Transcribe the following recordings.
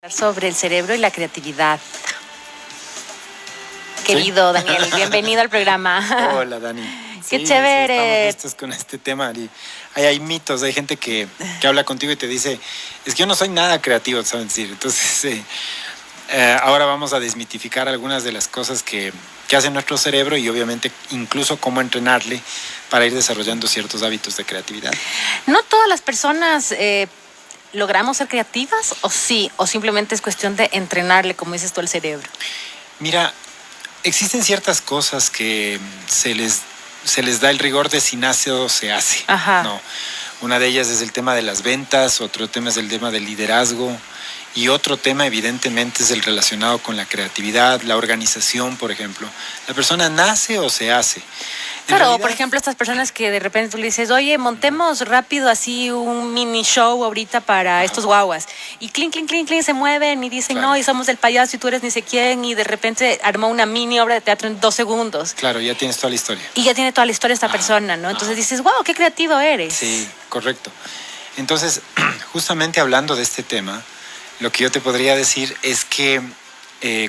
Sobre el cerebro y la creatividad. Querido Daniel, bienvenido al programa. Hola, Dani. Qué chévere. Estamos listos con este tema. Hay mitos, hay gente que habla contigo y te dice, es que yo no soy nada creativo, ¿saben decir? Entonces, ahora vamos a desmitificar algunas de las cosas que hace nuestro cerebro y obviamente incluso cómo entrenarle para ir desarrollando ciertos hábitos de creatividad. No todas las personas logramos ser creativas, o sí, o simplemente es cuestión de entrenarle, como dices tú, al cerebro. Mira, existen ciertas cosas que se les da el rigor de si nace o se hace. Ajá. No. Una de ellas es el tema de las ventas, otro tema es el tema del liderazgo y otro tema evidentemente es el relacionado con la creatividad, la organización, por ejemplo. ¿La persona nace o se hace? Claro, por ejemplo, estas personas que de repente tú le dices, oye, montemos rápido así un mini show ahorita para estos guaguas. Y clink, clink, clink, clink, se mueven y dicen, Claro. no, y somos del payaso y tú eres ni sé quién. Y de repente armó una mini obra de teatro en 2 segundos. Claro, ya tienes toda la historia. Y ya tiene toda la historia esta persona, ¿no? Entonces dices, wow, qué creativo eres. Sí, correcto. Entonces, justamente hablando de este tema, lo que yo te podría decir es que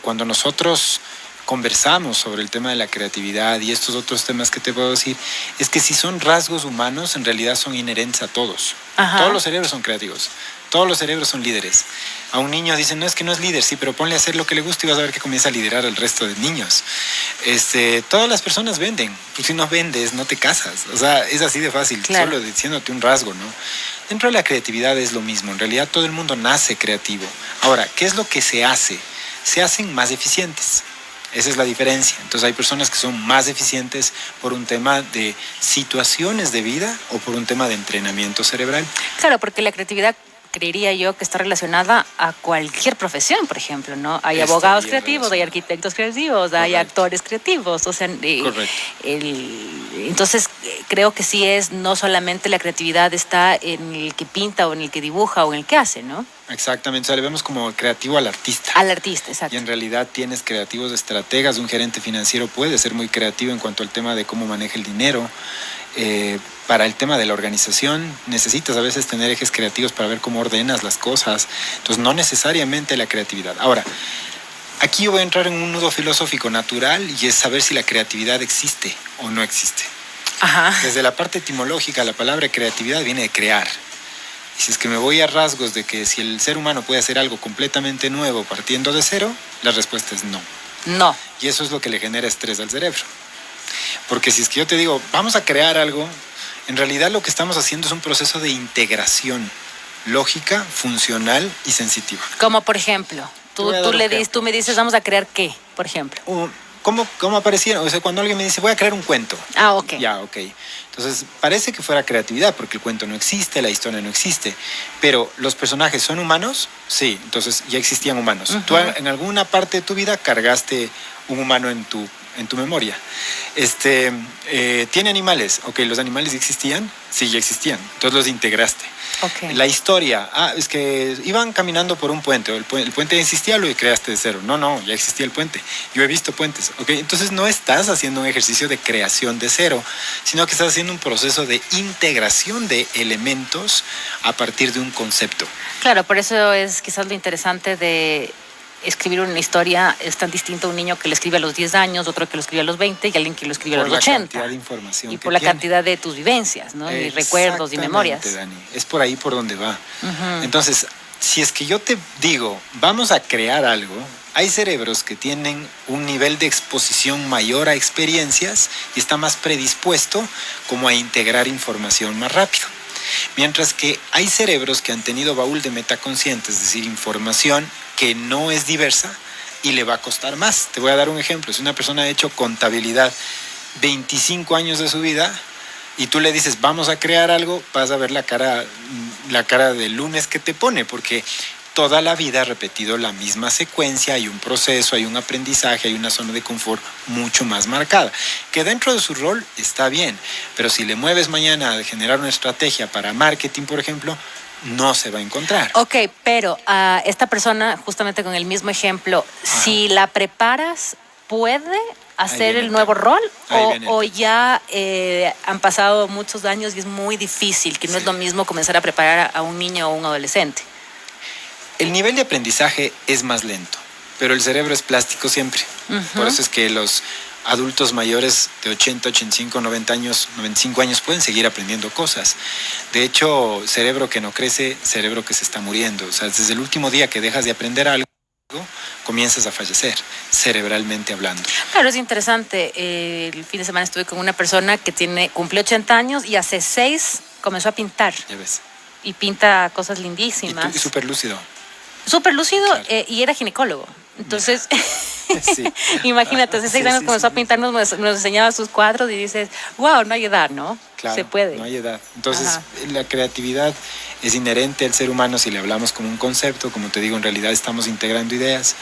cuando nosotros conversamos sobre el tema de la creatividad y estos otros temas que te puedo decir, es que si son rasgos humanos, en realidad son inherentes a todos. Ajá. Todos los cerebros son creativos, todos los cerebros son líderes. A un niño dicen, no, es que no es líder, sí, pero ponle a hacer lo que le gusta y vas a ver que comienza a liderar al resto de niños. Todas las personas venden, y si no vendes, no te casas. O sea, es así de fácil, Claro. solo diciéndote un rasgo, ¿no? Dentro de la creatividad es lo mismo, en realidad todo el mundo nace creativo. Ahora, ¿qué es lo que se hace? Se hacen más eficientes. Esa es la diferencia. Entonces hay personas que son más eficientes por un tema de situaciones de vida o por un tema de entrenamiento cerebral. Claro, porque la creatividad creería yo que está relacionada a cualquier profesión, por ejemplo, ¿no? Hay abogados creativos, hay arquitectos creativos, hay Correcto. actores creativos, o sea, Correcto. entonces creo que sí es, no solamente la creatividad está en el que pinta o en el que dibuja o en el que hace, ¿no? Exactamente, o sea, le vemos como creativo al artista. Al artista, exacto. Y en realidad tienes creativos estrategas, un gerente financiero puede ser muy creativo en cuanto al tema de cómo maneja el dinero. Para el tema de la organización necesitas a veces tener ejes creativos para ver cómo ordenas las cosas. Entonces no necesariamente la creatividad. Ahora, aquí yo voy a entrar en un nudo filosófico natural y es saber si la creatividad existe o no existe. Ajá. Desde la parte etimológica, la palabra creatividad viene de crear. Y si es que me voy a rasgos de que si el ser humano puede hacer algo completamente nuevo partiendo de cero, la respuesta es no. No. Y eso es lo que le genera estrés al cerebro. Porque si es que yo te digo, vamos a crear algo, en realidad lo que estamos haciendo es un proceso de integración lógica, funcional y sensitiva. Como por ejemplo, Te voy a dar un ejemplo. tú me dices, vamos a crear qué, por ejemplo. ¿Cómo aparecieron? O sea, cuando alguien me dice, voy a crear un cuento. Ah, ok. Ya, ok. Entonces, parece que fuera creatividad, porque el cuento no existe, la historia no existe. Pero, ¿los personajes son humanos? Sí, entonces ya existían humanos. Ujú. Tú en alguna parte de tu vida cargaste un humano en tu memoria. ¿Tiene animales? Ok, ¿los animales ya existían? Sí, ya existían. Entonces los integraste. Ok. La historia, es que iban caminando por un puente, o el puente ya existía, lo creaste de cero. No, ya existía el puente. Yo he visto puentes, ¿ok? Entonces no estás haciendo un ejercicio de creación de cero, sino que estás haciendo un proceso de integración de elementos a partir de un concepto. Claro, por eso es quizás lo interesante de escribir una historia. Es tan distinto un niño que lo escribe a los 10 años, otro que lo escribe a los 20 y alguien que lo escribe a los 80. Por la cantidad de información Y que por la tiene. cantidad de tus vivencias, ¿no? Y recuerdos y memorias. Exactamente, Dani. Es por ahí por donde va. Ujú. Entonces, si es que yo te digo, vamos a crear algo, hay cerebros que tienen un nivel de exposición mayor a experiencias y está más predispuesto como a integrar información más rápido. Mientras que hay cerebros que han tenido baúl de metaconsciente, es decir, información que no es diversa y le va a costar más. Te voy a dar un ejemplo. Si una persona ha hecho contabilidad 25 años de su vida y tú le dices, vamos a crear algo, vas a ver la cara de lunes que te pone, porque toda la vida ha repetido la misma secuencia, hay un proceso, hay un aprendizaje, hay una zona de confort mucho más marcada, que dentro de su rol está bien, pero si le mueves mañana a generar una estrategia para marketing, por ejemplo, no se va a encontrar. Ok, pero a esta persona, justamente con el mismo ejemplo, si la preparas, ¿puede hacer viene el el nuevo tema. rol? Ahí viene el O ya han pasado muchos años y es muy difícil, que no es Sí. lo mismo comenzar a preparar a un niño o un adolescente? El nivel de aprendizaje es más lento, pero el cerebro es plástico siempre. Por eso es que los adultos mayores de 80, 85, 90 años, 95 años pueden seguir aprendiendo cosas. De hecho, cerebro que no crece, cerebro que se está muriendo. O sea, desde el último día que dejas de aprender algo, comienzas a fallecer, cerebralmente hablando. Claro, es interesante. El fin de semana estuve con una persona que cumplió 80 años y hace 6 comenzó a pintar. Ya ves. Y pinta cosas Y lindísimas. súper lúcido. Súper lúcido, Claro. Y era ginecólogo. Entonces, Sí. imagínate, hace 6 años comenzó a pintar, nos enseñaba sus cuadros y dices, wow, no hay edad, ¿no? Claro, Se puede. no hay edad. Entonces, Ajá. la creatividad es inherente al ser humano si le hablamos como un concepto. Como te digo, en realidad estamos integrando ideas.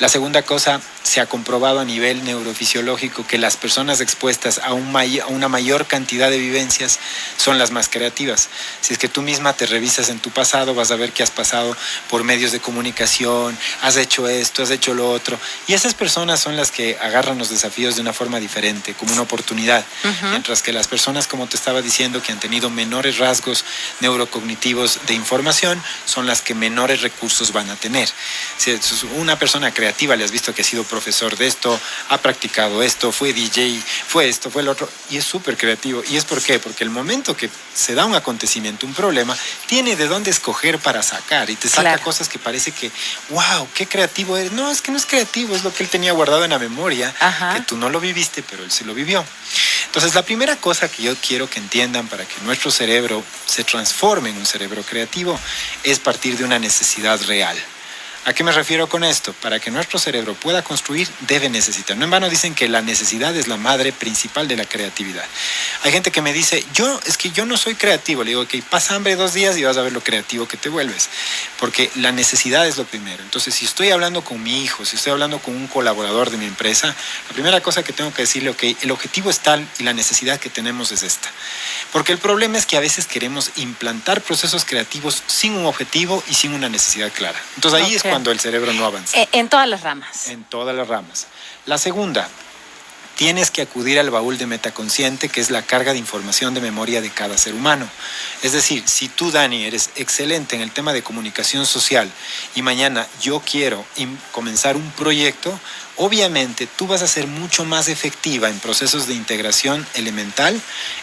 La segunda cosa, se ha comprobado a nivel neurofisiológico que las personas expuestas a una mayor cantidad de vivencias son las más creativas. Si es que tú misma te revisas en tu pasado, vas a ver que has pasado por medios de comunicación, has hecho esto, has hecho lo otro. Y esas personas son las que agarran los desafíos de una forma diferente, como una oportunidad. Mientras que las personas, como te estaba diciendo, que han tenido menores rasgos neurocognitivos de información, son las que menores recursos van a tener. Si es una persona creativa, le has visto que ha sido profesor de esto, ha practicado esto, fue DJ, fue esto, fue el otro, y es súper creativo. ¿Y es por qué? Porque el momento que se da un acontecimiento, un problema, tiene de dónde escoger para sacar, y te saca Claro. cosas que parece que, wow, qué creativo eres. No, es que no es creativo, es lo que él tenía guardado en la memoria, Ajá. que tú no lo viviste, pero él sí lo vivió. Entonces, la primera cosa que yo quiero que entiendan para que nuestro cerebro se transforme en un cerebro creativo es partir de una necesidad real. ¿A qué me refiero con esto? Para que nuestro cerebro pueda construir, debe necesitar. No en vano dicen que la necesidad es la madre principal de la creatividad. Hay gente que me dice, es que yo no soy creativo. Le digo, ok, pasa hambre 2 días y vas a ver lo creativo que te vuelves. Porque la necesidad es lo primero. Entonces, si estoy hablando con mi hijo, si estoy hablando con un colaborador de mi empresa, la primera cosa que tengo que decirle, ok, el objetivo es tal y la necesidad que tenemos es esta. Porque el problema es que a veces queremos implantar procesos creativos sin un objetivo y sin una necesidad clara. Entonces ahí es cuando el cerebro no avanza. En todas las ramas. En todas las ramas. La segunda, tienes que acudir al baúl de metaconsciente, que es la carga de información de memoria de cada ser humano. Es decir, si tú, Dani, eres excelente en el tema de comunicación social y mañana yo quiero comenzar un proyecto, obviamente tú vas a ser mucho más efectiva en procesos de integración elemental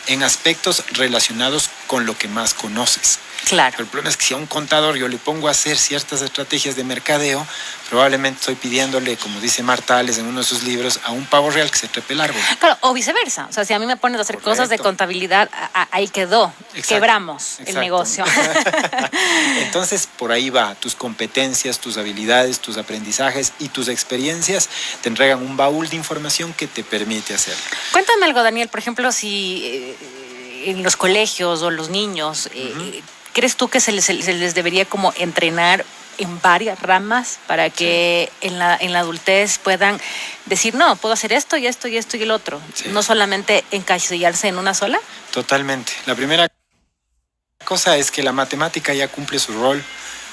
en aspectos relacionados con lo que más conoces. Claro. Pero el problema es que si a un contador yo le pongo a hacer ciertas estrategias de mercadeo, probablemente estoy pidiéndole, como dice Marta Ales en uno de sus libros, a un pavo real que se trepe el árbol. Claro, o viceversa. O sea, si a mí me pones a hacer cosas de contabilidad, ahí quedó. Exacto. Quebramos el Exacto. negocio. Entonces, por ahí va. Tus competencias, tus habilidades, tus aprendizajes y tus experiencias te entregan un baúl de información que te permite hacerlo. Cuéntame algo, Daniel. Por ejemplo, si en los colegios o los niños, ¿crees tú que se les debería como entrenar en varias ramas para que en la adultez puedan decir, no, puedo hacer esto y esto y esto y el otro? Sí. No solamente encasillarse en una sola. Totalmente. La primera cosa es que la matemática ya cumple su rol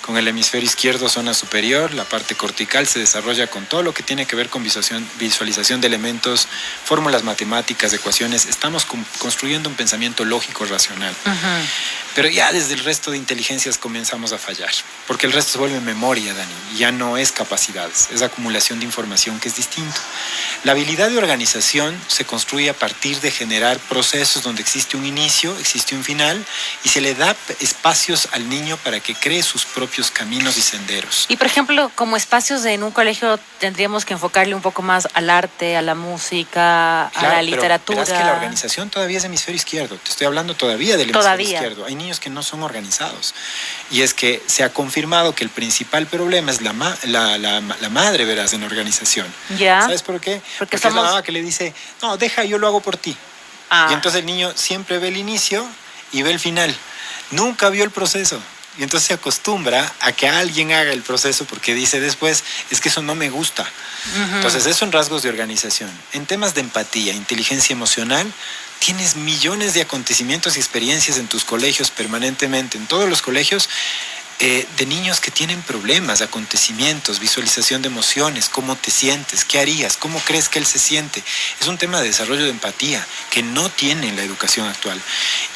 con el hemisferio izquierdo, zona superior. La parte cortical se desarrolla con todo lo que tiene que ver con visualización de elementos, fórmulas matemáticas, ecuaciones. Estamos construyendo un pensamiento lógico, racional. Pero ya desde el resto de inteligencias comenzamos a fallar, porque el resto se vuelve memoria, Dani, ya no es capacidades, es acumulación de información que es distinto. La habilidad de organización se construye a partir de generar procesos donde existe un inicio, existe un final, y se le da espacios al niño para que cree sus propios caminos y senderos. Y por ejemplo, como espacios en un colegio tendríamos que enfocarle un poco más al arte, a la música, a la literatura. Pero verás que la organización todavía es hemisferio izquierdo. Te estoy hablando todavía del hemisferio izquierdo. Hay niños que no son organizados. Y es que se ha confirmado que el principal problema es la madre, verás, en la organización. ¿Ya? ¿Sabes por qué? Porque somos... es la mamá que le dice, no, deja, yo lo hago por ti. Y entonces el niño siempre ve el inicio y ve el final. Nunca vio el proceso. Y entonces se acostumbra a que alguien haga el proceso porque dice después, es que eso no me gusta. Entonces, esos son rasgos de organización. En temas de empatía, inteligencia emocional, tienes millones de acontecimientos y experiencias en tus colegios permanentemente, en todos los colegios, de niños que tienen problemas, acontecimientos, visualización de emociones, cómo te sientes, qué harías, cómo crees que él se siente. Es un tema de desarrollo de empatía que no tiene la educación actual.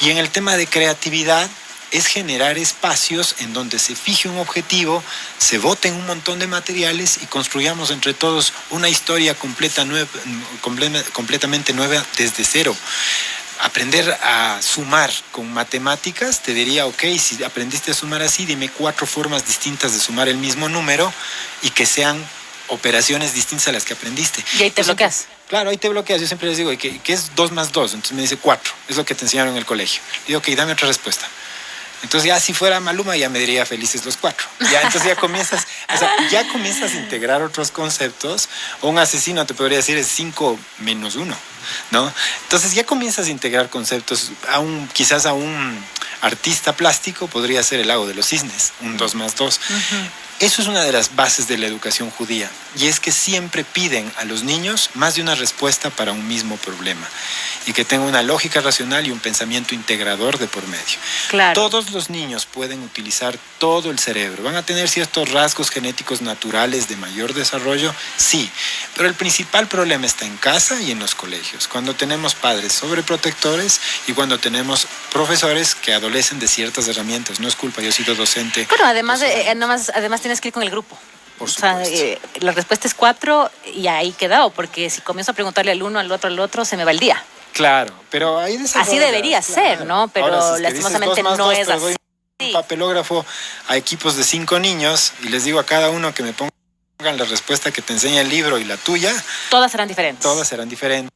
Y en el tema de creatividad, es generar espacios en donde se fije un objetivo, se voten un montón de materiales y construyamos entre todos una historia completamente nueva desde cero. Aprender a sumar con matemáticas, te diría, ok, si aprendiste a sumar así, dime 4 formas distintas de sumar el mismo número y que sean operaciones distintas a las que aprendiste. Y ahí te bloqueas. Claro, ahí te bloqueas. Yo siempre les digo, ¿qué es 2 más 2? Entonces me dice 4, es lo que te enseñaron en el colegio. Digo, ok, dame otra respuesta. Entonces ya si fuera Maluma ya me diría felices los 4. Ya, entonces ya comienzas a integrar otros conceptos. O un asesino te podría decir es 5 menos 1, ¿no? Entonces ya comienzas a integrar conceptos. Quizás a un artista plástico podría ser el lago de los cisnes, un 2 más 2. Uh-huh. Eso es una de las bases de la educación judía, y es que siempre piden a los niños más de una respuesta para un mismo problema, y que tenga una lógica racional y un pensamiento integrador de por medio. Claro. Todos los niños pueden utilizar todo el cerebro. ¿Van a tener ciertos rasgos genéticos naturales de mayor desarrollo? Sí, pero el principal problema está en casa y en los colegios, cuando tenemos padres sobreprotectores y cuando tenemos profesores que adolecen de ciertas herramientas. No es culpa, yo he sido docente. Bueno, además tienes que ir con el grupo. Por supuesto. O sea, la respuesta es 4 y ahí quedado, porque si comienzo a preguntarle al uno, al otro, se me va el día. Claro, pero ahí así debería ser, ¿no? Pero ahora, si lastimosamente dices, no es así. Un papelógrafo a equipos de 5 niños y les digo a cada uno que me pongan la respuesta que te enseña el libro y la tuya. Todas serán diferentes. Todas serán diferentes.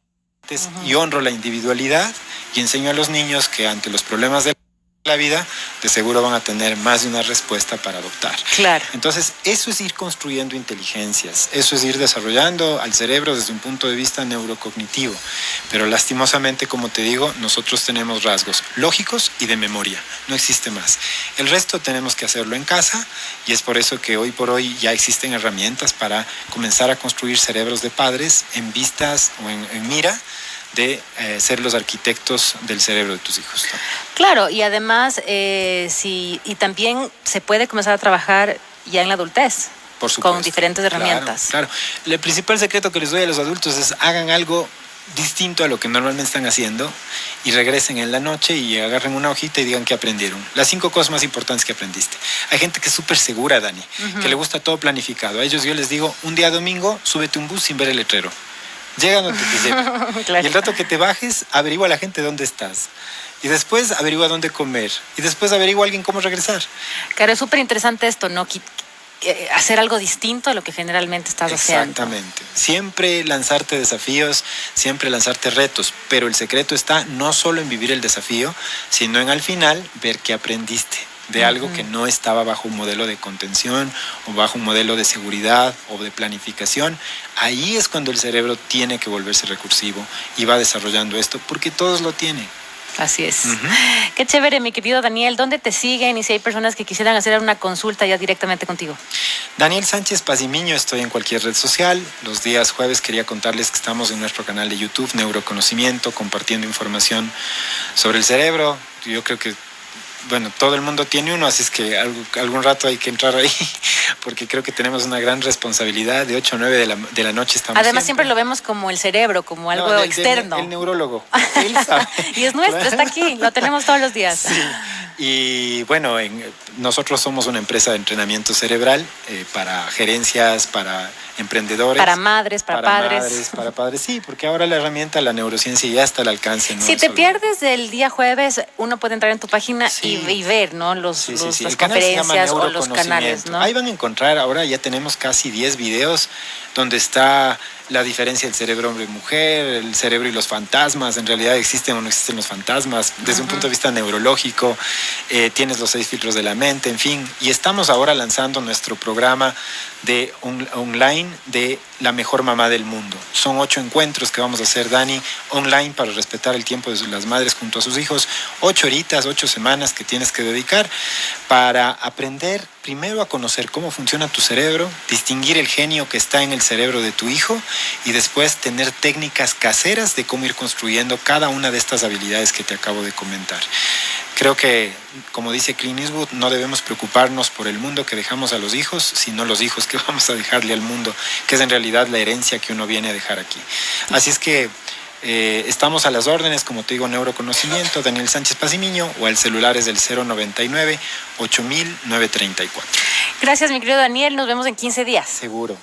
Uh-huh. Y honro la individualidad y enseño a los niños que ante los problemas de la vida, de seguro van a tener más de una respuesta para adoptar. Claro. Entonces, eso es ir construyendo inteligencias, eso es ir desarrollando al cerebro desde un punto de vista neurocognitivo. Pero lastimosamente, como te digo, nosotros tenemos rasgos lógicos y de memoria, no existe más. El resto tenemos que hacerlo en casa, y es por eso que hoy por hoy ya existen herramientas para comenzar a construir cerebros de padres en vistas o en mira de ser los arquitectos del cerebro de tus hijos, ¿no? Claro, y además, y también se puede comenzar a trabajar ya en la adultez. Por supuesto, con diferentes herramientas. Claro. El principal secreto que les doy a los adultos es hagan algo distinto a lo que normalmente están haciendo y regresen en la noche y agarren una hojita y digan qué aprendieron. Las 5 cosas más importantes que aprendiste. Hay gente que es súper segura, Dani, uh-huh, que le gusta todo planificado. A ellos yo les digo, un día domingo, súbete un bus sin ver el letrero. Llega donde te lleve. Claro. Y el rato que te bajes, averigua a la gente dónde estás. Y después averigua dónde comer. Y después averigua a alguien cómo regresar. Claro, es súper interesante esto, ¿no? Hacer algo distinto a lo que generalmente estás haciendo. Exactamente. Siempre lanzarte desafíos, siempre lanzarte retos. Pero el secreto está no solo en vivir el desafío, sino en al final ver qué aprendiste de algo que no estaba bajo un modelo de contención o bajo un modelo de seguridad o de planificación. Ahí es cuando el cerebro tiene que volverse recursivo y va desarrollando esto, porque todos lo tienen. Así es. Uh-huh. Qué chévere, mi querido Daniel. ¿Dónde te siguen y si hay personas que quisieran hacer una consulta ya directamente contigo? Daniel Sánchez Pazimiño, estoy en cualquier red social. Los días jueves quería contarles que estamos en nuestro canal de YouTube, Neuroconocimiento, compartiendo información sobre el cerebro. Yo creo que todo el mundo tiene uno, así es que algún rato hay que entrar ahí, porque creo que tenemos una gran responsabilidad. De 8 a 9 de la noche estamos. Además siempre lo vemos como el cerebro, como algo externo. El neurólogo, él sabe. Y es nuestro, está aquí, lo tenemos todos los días. Sí. Y bueno, nosotros somos una empresa de entrenamiento cerebral para gerencias, para emprendedores. Para madres, para padres. Para padres, sí, porque ahora la herramienta, la neurociencia ya está al alcance. ¿No? Si te pierdes del día jueves, uno puede entrar en tu página y ver, ¿no? Las conferencias o los canales, ¿no? Ahí van a encontrar, ahora ya tenemos casi 10 videos donde está la diferencia del cerebro hombre-mujer, el cerebro y los fantasmas, en realidad existen o no existen los fantasmas, desde un punto de vista neurológico, tienes los 6 filtros de la mente, en fin, y estamos ahora lanzando nuestro programa de online de la mejor mamá del mundo. Son 8 encuentros que vamos a hacer, Dani, online para respetar el tiempo de las madres junto a sus hijos, 8 horitas, 8 semanas que tienes que dedicar para aprender primero a conocer cómo funciona tu cerebro, distinguir el genio que está en el cerebro de tu hijo y después tener técnicas caseras de cómo ir construyendo cada una de estas habilidades que te acabo de comentar. Creo que, como dice Clint Eastwood, no debemos preocuparnos por el mundo que dejamos a los hijos, sino los hijos que vamos a dejarle al mundo, que es en realidad la herencia que uno viene a dejar aquí. Así es que Estamos a las órdenes, como te digo, Neuroconocimiento, Daniel Sánchez Pacimiño, o el celular es del 099 8934. Gracias, mi querido Daniel. Nos vemos en 15 días. Seguro.